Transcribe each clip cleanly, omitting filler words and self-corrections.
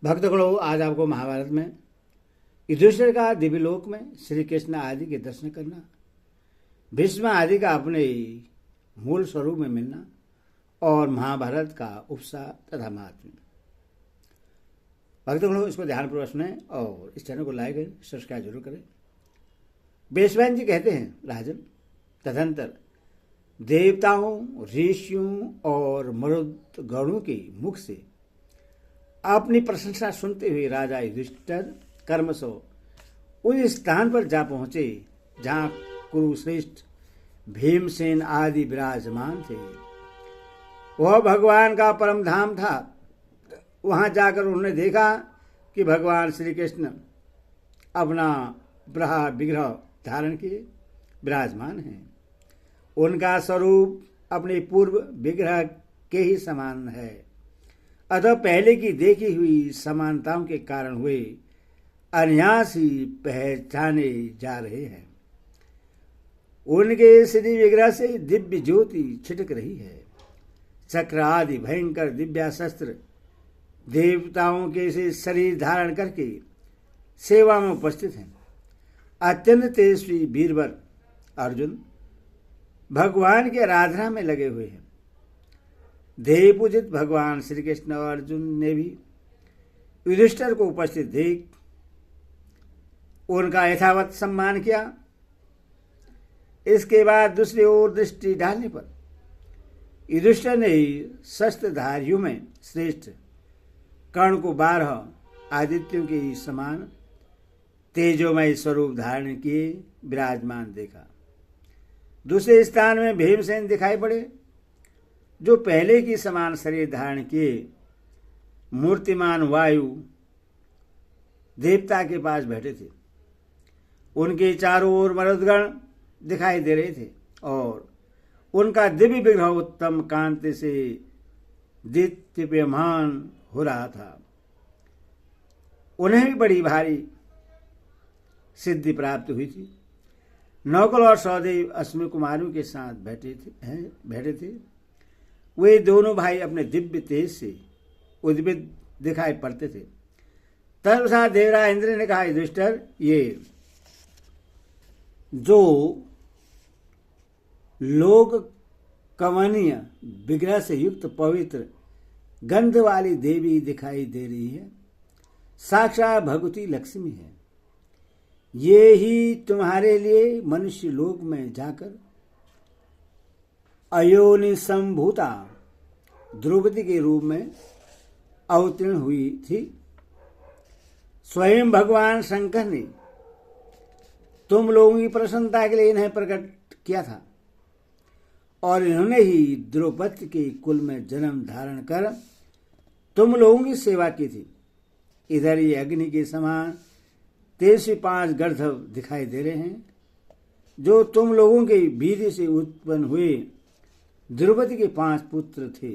भक्तगणों, आज आपको महाभारत में युधिष्ठिर का दिव्यलोक में श्री कृष्ण आदि के दर्शन करना, भीष्म आदि का अपने मूल स्वरूप में मिलना और महाभारत का उपसा तथा महात्म्य। भक्तगणों, इसको ध्यानपूर्वक सुने और इस चैनल को लाइक सब्सक्राइब जरूर करें। बेसवैन जी कहते हैं, राजन, तदंतर देवताओं, ऋषियों और मरुदगणों के मुख से अपनी प्रशंसा सुनते हुए राजा युधिष्ठिर कर्मशो उस स्थान पर जा पहुंचे जहां कुरुश्रेष्ठ भीमसेन आदि विराजमान थे। वह भगवान का परम धाम था। वहां जाकर उन्होंने देखा कि भगवान श्री कृष्ण अपना बृहद विग्रह धारण किए विराजमान हैं। उनका स्वरूप अपने पूर्व विग्रह के ही समान है, अतः पहले की देखी हुई समानताओं के कारण हुए अनायास ही पहचाने जा रहे हैं। उनके श्री विग्रह से दिव्य ज्योति छिटक रही है। चक्र आदि भयंकर दिव्यास्त्र देवताओं के से शरीर धारण करके सेवा में उपस्थित हैं। अत्यंत तेजस्वी वीरवर अर्जुन भगवान के आराधना में लगे हुए हैं। देव पूजित भगवान श्री कृष्ण और अर्जुन ने भी युधिष्ठिर को उपस्थित देख उनका यथावत सम्मान किया। इसके बाद दूसरी ओर दृष्टि डालने पर युधिष्ठिर ने शस्त्रधारियों में श्रेष्ठ कर्ण को 12 आदित्यों के समान तेजोमय स्वरूप धारण किए विराजमान देखा। दूसरे स्थान में भीमसेन दिखाई पड़े, जो पहले की समान शरीर धारण किए मूर्तिमान वायु देवता के पास बैठे थे। उनके चारों ओर मरुदगण दिखाई दे रहे थे और उनका दिव्य विग्रह उत्तम कांति से दीप्यमान हो रहा था। उन्हें भी बड़ी भारी सिद्धि प्राप्त हुई थी। नौकल और सहदेव अश्विनी कुमारों के साथ बैठे थे। वे दोनों भाई अपने दिव्य तेज से उद्भिद दिखाई पड़ते थे। तत्पश्चात देवराज इंद्र ने कहा, युधिष्ठिर, ये जो लोक कमनीय विग्रह से युक्त पवित्र गंध वाली देवी दिखाई दे रही है, साक्षात भगवती लक्ष्मी है। ये ही तुम्हारे लिए मनुष्य लोक में जाकर अयोनि संभूता द्रौपदी के रूप में अवतीर्ण हुई थी। स्वयं भगवान शंकर ने तुम लोगों की प्रसन्नता के लिए इन्हें प्रकट किया था और इन्होंने ही द्रौपदी के कुल में जन्म धारण कर तुम लोगों की सेवा की थी। इधर ये अग्नि के समान तेजस्वी 5 गर्दभ दिखाई दे रहे हैं, जो तुम लोगों के वीर्य से उत्पन्न हुए द्रौपदी के 5 पुत्र थे।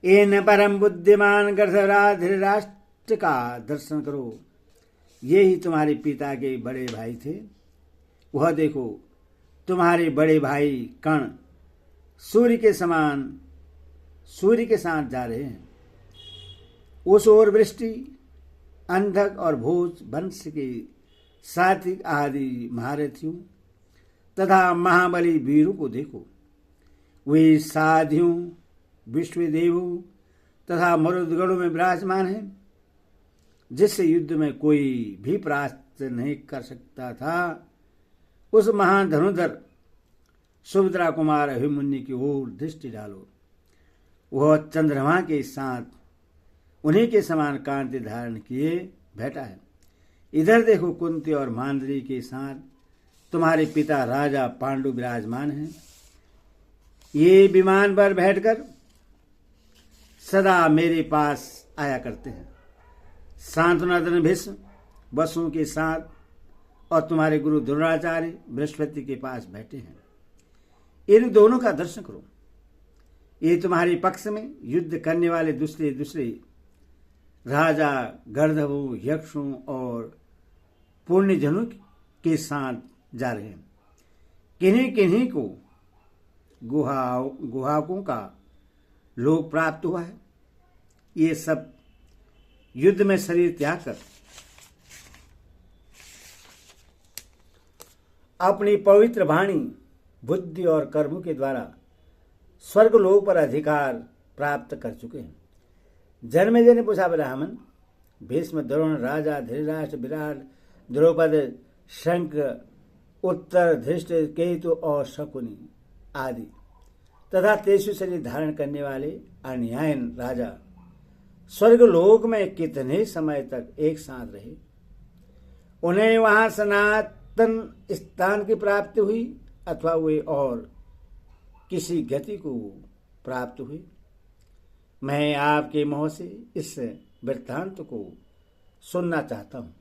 इन परम बुद्धिमान गर्दभराज धृतराष्ट्र का दर्शन करो। ये ही तुम्हारे पिता के बड़े भाई थे। वह देखो, तुम्हारे बड़े भाई कर्ण सूर्य के साथ जा रहे हैं। उस ओर वृष्टि, अंधक और भोज वंश के सात्विक आदि महारथियों तथा महाबली वीरों को देखो। वे साधियों, विश्वदेवों तथा मरुदगणों में विराजमान हैं, जिससे युद्ध में कोई भी परास्त नहीं कर सकता था। उस महान धनुधर सुभद्रा कुमार अभिमन्यु की ओर दृष्टि डालो। वह चंद्रमा के साथ उन्हीं के समान कांति धारण किए बैठा है। इधर देखो, कुंती और मांद्री के साथ तुम्हारे पिता राजा पांडु विराजमान हैं। ये विमान पर बैठकर सदा मेरे पास आया करते हैं। शांतनुनंदन भीष्म वसु के साथ और तुम्हारे गुरु द्रोणाचार्य बृहस्पति के पास बैठे हैं। इन दोनों का दर्शन करो। ये तुम्हारे पक्ष में युद्ध करने वाले दूसरे राजा गर्दभों, यक्षों और पुण्यजनों के साथ जा रहे हैं। किन्हीं किन्हीं को गुहाकों का लोक प्राप्त हुआ है। ये सब युद्ध में शरीर त्याग कर अपनी पवित्र वाणी, बुद्धि और कर्म के द्वारा स्वर्गलोक पर अधिकार प्राप्त कर चुके हैं। जन्मेजय ने पूछा, ब्राह्मण, भीष्म, द्रोण, राजा, धृतराष्ट्र, विराट, द्रौपदी, शंख, उत्तर, धृष्ट, केतु और शकुनी आदि तथा 23 शरीर धारण करने वाले अन्यायन राजा स्वर्गलोक में कितने समय तक एक साथ रहे? उन्हें वहां सनातन स्थान की प्राप्ति हुई अथवा वे और किसी गति को प्राप्त हुई? मैं आपके मुंह से इस वृत्तांत को सुनना चाहता हूं।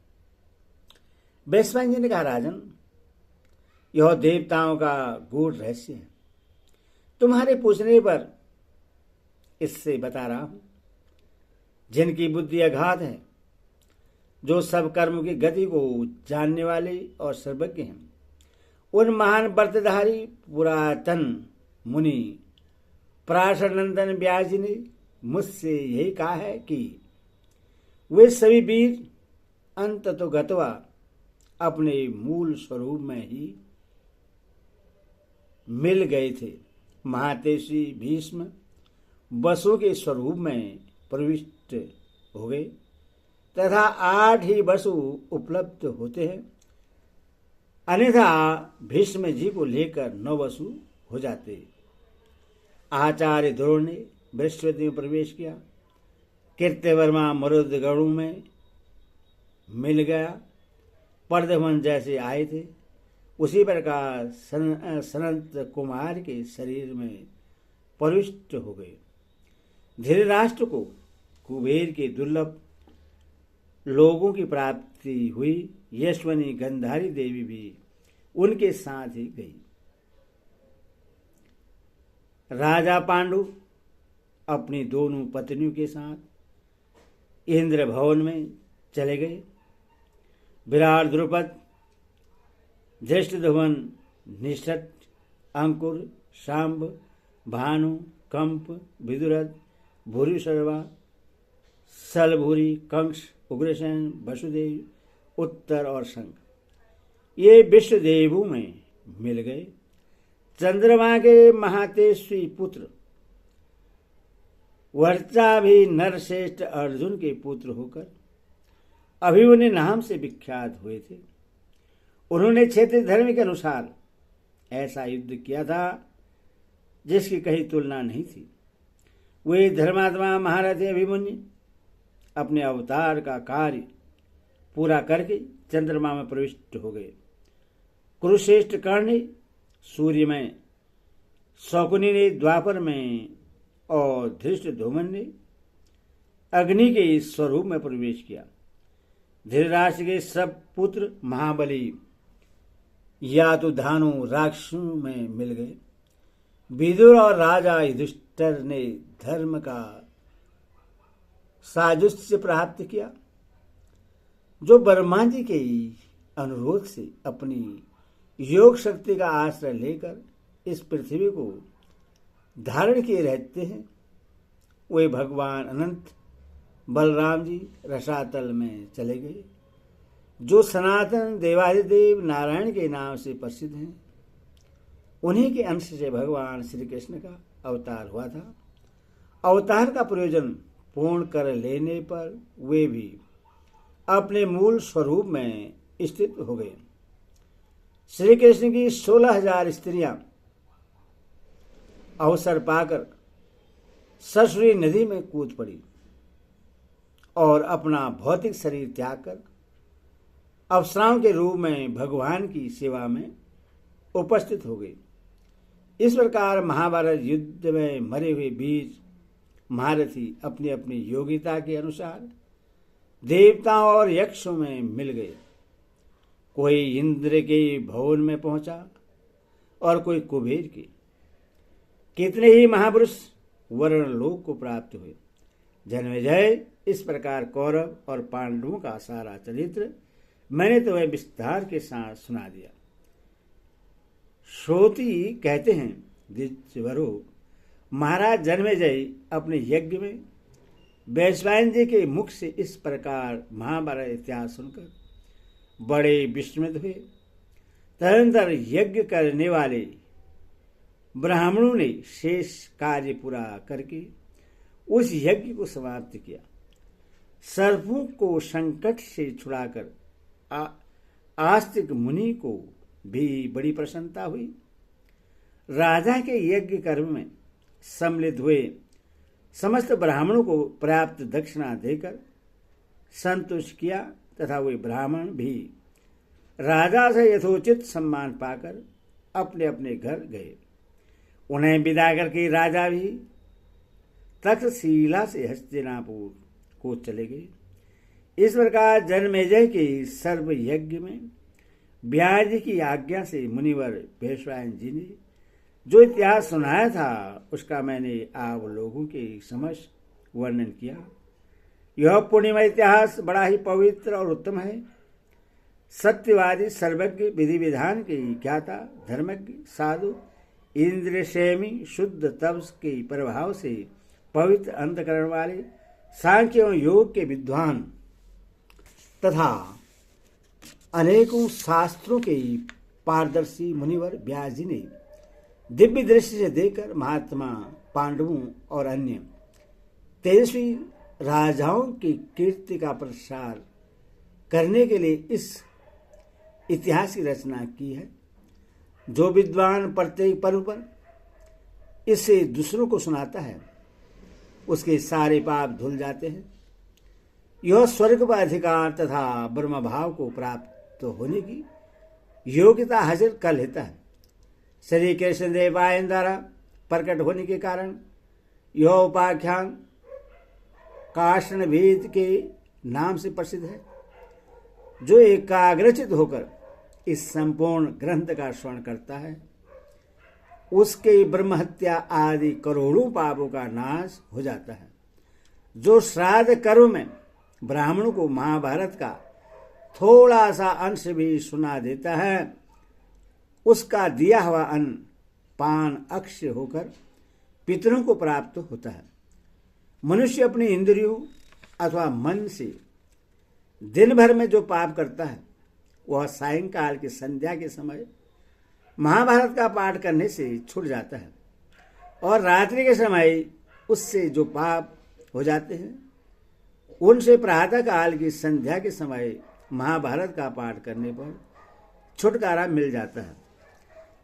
वैश्वानर जी ने कहा, राजन, यह देवताओं का गूढ़ रहस्य है। तुम्हारे पूछने पर इससे बता रहा हूं। जिनकी बुद्धि अगाध है, जो सब कर्म की गति को जानने वाले और सर्वज्ञ हैं, उन महान व्रतधारी पुरातन मुनि पराशर नंदन व्यास जी ने मुझसे यही कहा है कि वे सभी वीर अंत तो गत्वा अपने मूल स्वरूप में ही मिल गए थे। महातेशी भीष्म वसु के स्वरूप में प्रविष्ट हो गए तथा 8 ही वसु उपलब्ध होते हैं, अन्यथा भीष्म जी को लेकर 9 वसु हो जाते। आचार्य द्रोण ने बृहस्पति में प्रवेश किया, कीर्तिवर्मा मरुद गणों में मिल गया। पर्दमन जैसे आए थे उसी प्रकार सनत कुमार के शरीर में प्रविष्ट हो गए। धृतराष्ट्र को कुबेर के दुर्लभ लोगों की प्राप्ति हुई। यशवनी गंधारी देवी भी उनके साथ ही गई। राजा पांडु अपनी दोनों पत्नियों के साथ इंद्र भवन में चले गए। विराट, द्रुपद, धृष्टध्युम्न, निषट, अंकुर, शांब, भानु, कंप, विदुरथ, भूरिश्रवा, सलभूरि, कंस, उग्रसेन, वसुदेव, उत्तर और शंख ये विश्वदेवों में मिल गए। चंद्रमा के महातेजस्वी पुत्र वर्चा भी नरश्रेष्ठ अर्जुन के पुत्र होकर अभिमन्यु नाम से विख्यात हुए थे। उन्होंने क्षेत्रीय धर्म के अनुसार ऐसा युद्ध किया था जिसकी कहीं तुलना नहीं थी। वे धर्मात्मा महारथी अभिमन्यु अपने अवतार का कार्य पूरा करके चंद्रमा में प्रविष्ट हो गए। कुरुश्रेष्ठ कर्ण ने सूर्य में, शकुनी ने द्वापर में और धृष्टद्युम्न ने अग्नि के स्वरूप में प्रवेश किया। धृतराष्ट्र के सब पुत्र महाबली या तो धानु राक्षसों में मिल गए। विदुर और राजा युधिष्ठिर ने धर्म का साजुष्य प्राप्त किया, जो ब्रह्मा जी के अनुरोध से अपनी योग शक्ति का आश्रय लेकर इस पृथ्वी को धारण किए रहते हैं। वे भगवान अनंत बलराम जी रसातल में चले गए, जो सनातन देवादिदेव नारायण के नाम से प्रसिद्ध हैं। उन्हीं के अंश से भगवान श्री कृष्ण का अवतार हुआ था। अवतार का प्रयोजन पूर्ण कर लेने पर वे भी अपने मूल स्वरूप में स्थित हो गए। श्री कृष्ण की 16,000 स्त्रियां अवसर पाकर सरस्वती नदी में कूद पड़ी और अपना भौतिक शरीर त्याग कर अप्सराओं के रूप में भगवान की सेवा में उपस्थित हो गई। इस प्रकार महाभारत युद्ध में मरे हुए वीर महारथी अपनी अपनी योग्यता के अनुसार देवताओं और यक्षों में मिल गए। कोई इंद्र के भवन में पहुंचा और कोई कुबेर के। कितने ही महापुरुष वर्ण लोक को प्राप्त हुए। जन्मेजय, इस प्रकार कौरव और पांडवों का सारा चरित्र मैंने तुम्हें विस्तार के साथ सुना दिया। श्रोती कहते हैं, द्विजवरो, महाराज जन्मेजय अपने यज्ञ में वैश्वायन जी के मुख से इस प्रकार महाभारत इतिहास सुनकर बड़े विस्मित हुए। तदनंतर यज्ञ करने वाले ब्राह्मणों ने शेष कार्य पूरा करके उस यज्ञ को समाप्त किया। सर्पों को संकट से छुड़ाकर आस्तिक मुनि को भी बड़ी प्रसन्नता हुई। राजा के यज्ञ कर्म में सम्मिलित हुए समस्त ब्राह्मणों को पर्याप्त दक्षिणा देकर संतुष्ट किया तथा वे ब्राह्मण भी राजा से यथोचित सम्मान पाकर अपने अपने घर गए। उन्हें विदा करके राजा भी तक्षशिला से हस्तिनापुर को चले गए। इस प्रकार जन्मेजय के सर्व यज्ञ में व्यास की आज्ञा से मुनिवर वैश्वायन जी ने जो इतिहास सुनाया था उसका मैंने आप लोगों के समक्ष वर्णन किया। यह पुण्यमय इतिहास बड़ा ही पवित्र और उत्तम है। सत्यवादी, सर्वज्ञ, विधि विधान के ज्ञाता, धर्मज्ञ, साधु, इंद्रिय संयमी, शुद्ध तपस के प्रभाव से पवित्र अंतकरण वाले, सांख्य एवं योग के विद्वान तथा अनेकों शास्त्रों के पारदर्शी मुनिवर व्यास जी ने दिव्य दृष्टि से देखकर महात्मा पांडवों और अन्य तेजस्वी राजाओं की कीर्ति का प्रसार करने के लिए इस इतिहास की रचना की है। जो विद्वान प्रत्येक पर्व पर इसे दूसरों को सुनाता है उसके सारे पाप धुल जाते हैं। यह स्वर्ग का अधिकार तथा ब्रह्म भाव को प्राप्त होने की योग्यता हासिल कर लेता है। श्री कृष्ण देवायन द्वारा प्रकट होने के कारण यह उपाख्यान काष्ण भेद के नाम से प्रसिद्ध है। जो एकाग्रचित होकर इस संपूर्ण ग्रंथ का श्रवण करता है उसके ब्रह्महत्या आदि करोड़ों पापों का नाश हो जाता है। जो श्राद्ध कर्म में ब्राह्मणों को महाभारत का थोड़ा सा अंश भी सुना देता है उसका दिया हुआ अन्न पान अक्षय होकर पितरों को प्राप्त होता है। मनुष्य अपनी इंद्रियों अथवा मन से दिन भर में जो पाप करता है वह सायंकाल की संध्या के समय महाभारत का पाठ करने से छूट जाता है और रात्रि के समय उससे जो पाप हो जाते हैं उनसे प्रातः काल की संध्या के समय महाभारत का पाठ करने पर छुटकारा मिल जाता है।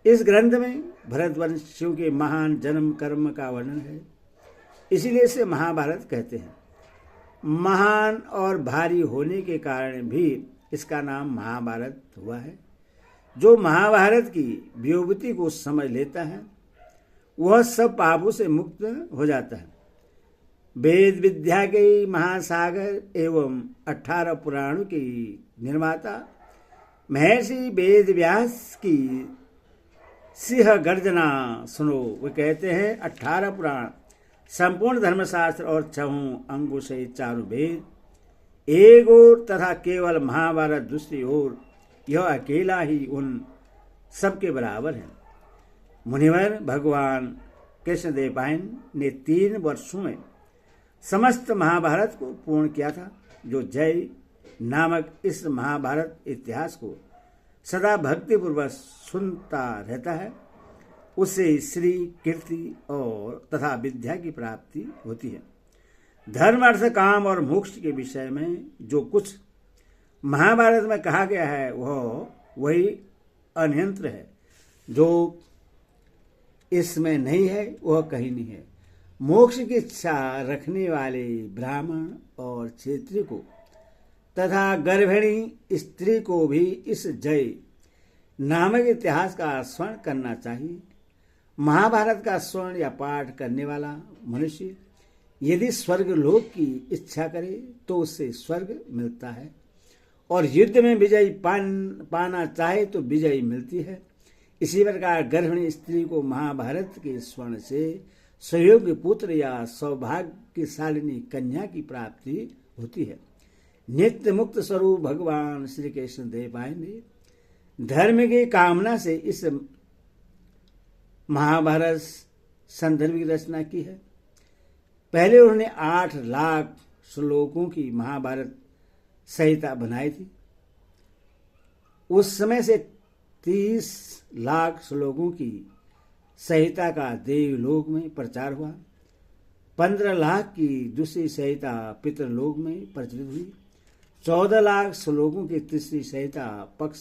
इस ग्रंथ में भरतवंशियों के महान जन्म कर्म का वर्णन है, इसीलिए इसे महाभारत कहते हैं। महान और भारी होने के कारण भी इसका नाम महाभारत हुआ है। जो महाभारत की व्युत्पत्ति को समझ लेता है वह सब पापों से मुक्त हो जाता है। वेद विद्या के महासागर एवं 18 पुराणों के निर्माता महर्षि वेद व्यास की सिंह गर्जना सुनो। वे कहते हैं 18 पुराण, संपूर्ण धर्मशास्त्र और 6 अंगों से 4 वेद एक ओर तथा केवल महाभारत दूसरी ओर, यह अकेला ही उन सबके बराबर है। मुनिवर भगवान कृष्णदेवरायन ने 3 वर्षों में समस्त महाभारत को पूर्ण किया था। जो जय नामक इस महाभारत इतिहास को सदा भक्तिपूर्वक सुनता रहता है उससे श्री कीर्ति और तथा विद्या की प्राप्ति होती है। धर्म अर्थ काम और मोक्ष के विषय में जो कुछ महाभारत में कहा गया है वह वही अनियंत्र है। जो इसमें नहीं है वह कहीं नहीं है। मोक्ष की इच्छा रखने वाले ब्राह्मण और क्षत्रिय को तथा गर्भिणी स्त्री को भी इस जय नामक इतिहास का स्मरण करना चाहिए। महाभारत का स्मरण या पाठ करने वाला मनुष्य यदि स्वर्ग लोक की इच्छा करे तो उससे स्वर्ग मिलता है और युद्ध में विजय पाना चाहे तो विजय मिलती है। इसी प्रकार गर्भिणी स्त्री को महाभारत के स्वर्ण से सुयोग्य पुत्र या सौभाग्यशालिनी कन्या की प्राप्ति होती है। नित्य मुक्त स्वरूप भगवान श्री कृष्ण देवरायन ने धर्म की कामना से इस महाभारत संदर्भ की रचना की है। पहले उन्होंने 8 लाख श्लोकों की महाभारत संहिता बनाई थी। उस समय से 30 लाख श्लोकों की संहिता का देवलोक में प्रचार हुआ। 15 लाख की दूसरी संहिता पितरलोक में प्रचलित हुई। 14 लाख श्लोकों की तीसरी संहिता पक्ष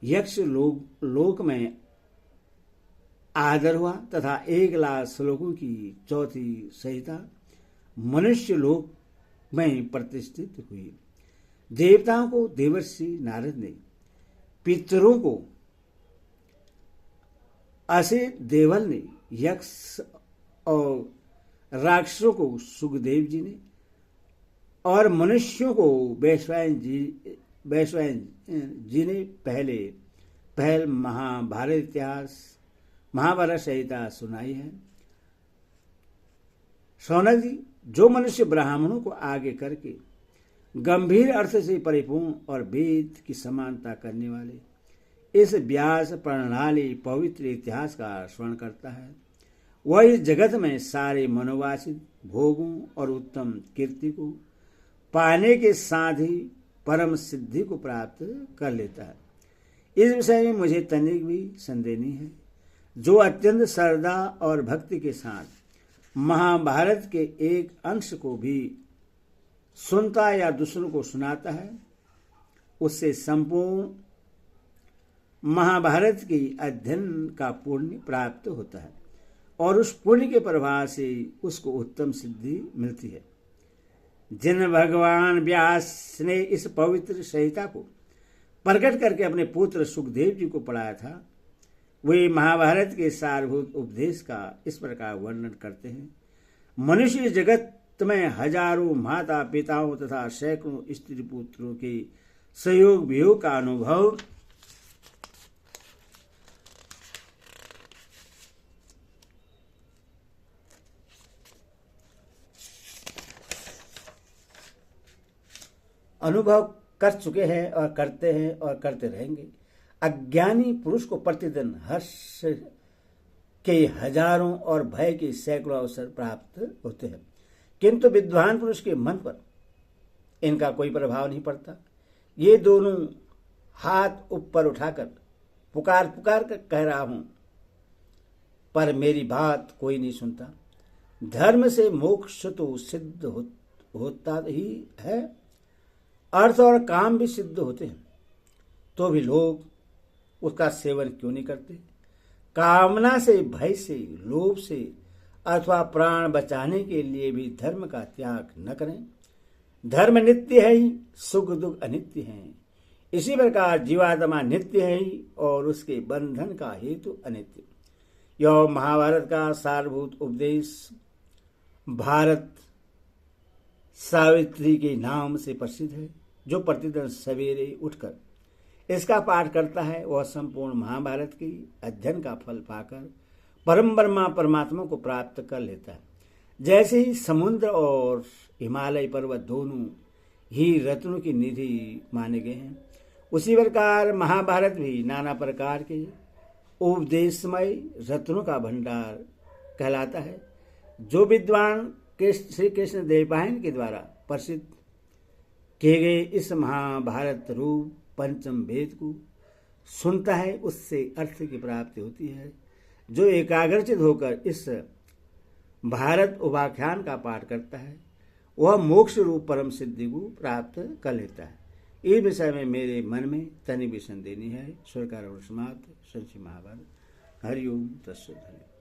यक्ष लोक में आदर हुआ तथा 1 लाख श्लोकों की चौथी संहिता मनुष्य लोक में प्रतिष्ठित हुई। देवताओं को देवर्षि नारद ने, पितरों को असित देवल ने, यक्ष और राक्षसों को सुखदेव जी ने और मनुष्यों को वैश्वायन जी ने पहल महाभारत संहिता सुनाई है। शौनक जी, जो मनुष्य ब्राह्मणों को आगे करके गंभीर अर्थ से परिपूर्ण और वेद की समानता करने वाले इस व्यास प्रणाली पवित्र इतिहास का स्मरण करता है, वह इस जगत में सारे मनोवांछित भोगों और उत्तम कीर्ति को पाने के साथ ही परम सिद्धि को प्राप्त कर लेता है। इस विषय में मुझे तनिक भी संदेह नहीं है। जो अत्यंत श्रद्धा और भक्ति के साथ महाभारत के एक अंश को भी सुनता या दूसरों को सुनाता है, उससे संपूर्ण महाभारत के अध्ययन का पुण्य प्राप्त होता है और उस पुण्य के प्रभाव से उसको उत्तम सिद्धि मिलती है। जिन भगवान व्यास ने इस पवित्र संहिता को प्रकट करके अपने पुत्र सुखदेव जी को पढ़ाया था, वे महाभारत के सारभूत उपदेश का इस प्रकार वर्णन करते हैं। मनुष्य जगत में हजारों माता पिताओं तथा सैकड़ों स्त्री पुत्रों के सहयोग वियोग का अनुभव कर चुके हैं और करते हैं और करते रहेंगे। अज्ञानी पुरुष को प्रतिदिन हर्ष के हजारों और भय के सैकड़ों अवसर प्राप्त होते हैं, किंतु विद्वान पुरुष के मन पर इनका कोई प्रभाव नहीं पड़ता। ये दोनों हाथ ऊपर उठाकर पुकार कर कह रहा हूं, पर मेरी बात कोई नहीं सुनता। धर्म से मोक्ष तो सिद्ध होता ही है, अर्थ और काम भी सिद्ध होते हैं, तो भी लोग उसका सेवन क्यों नहीं करते? कामना से, भय से, लोभ से अथवा प्राण बचाने के लिए भी धर्म का त्याग न करें। धर्म नित्य है ही, सुख दुख अनित्य है। इसी प्रकार जीवात्मा नित्य है ही और उसके बंधन का हेतु अनित्य। यह महाभारत का सारभूत उपदेश भारत सावित्री के नाम से प्रसिद्ध है। जो प्रतिदिन सवेरे उठकर इसका पाठ करता है, वह संपूर्ण महाभारत की अध्ययन का फल पाकर परम ब्रह्मा परमात्मा को प्राप्त कर लेता है। जैसे ही समुद्र और हिमालय पर्वत दोनों ही रत्नों की निधि माने गए हैं, उसी प्रकार महाभारत भी नाना प्रकार के उपदेशमय रत्नों का भंडार कहलाता है। जो विद्वान श्री कृष्ण देवपायन के द्वारा प्रसिद्ध किए गए इस महाभारत रूप पंचम वेद को सुनता है, उससे अर्थ की प्राप्ति होती है। जो एकाग्रचित होकर इस भारत उपाख्यान का पाठ करता है, वह मोक्ष रूप परम सिद्धि को प्राप्त कर लेता है। इस विषय में मेरे मन में तनि भी संदेह नहीं है। स्वीकार और समाप्त। संक्षिप्त महाभारत। हरिओम तत्सत।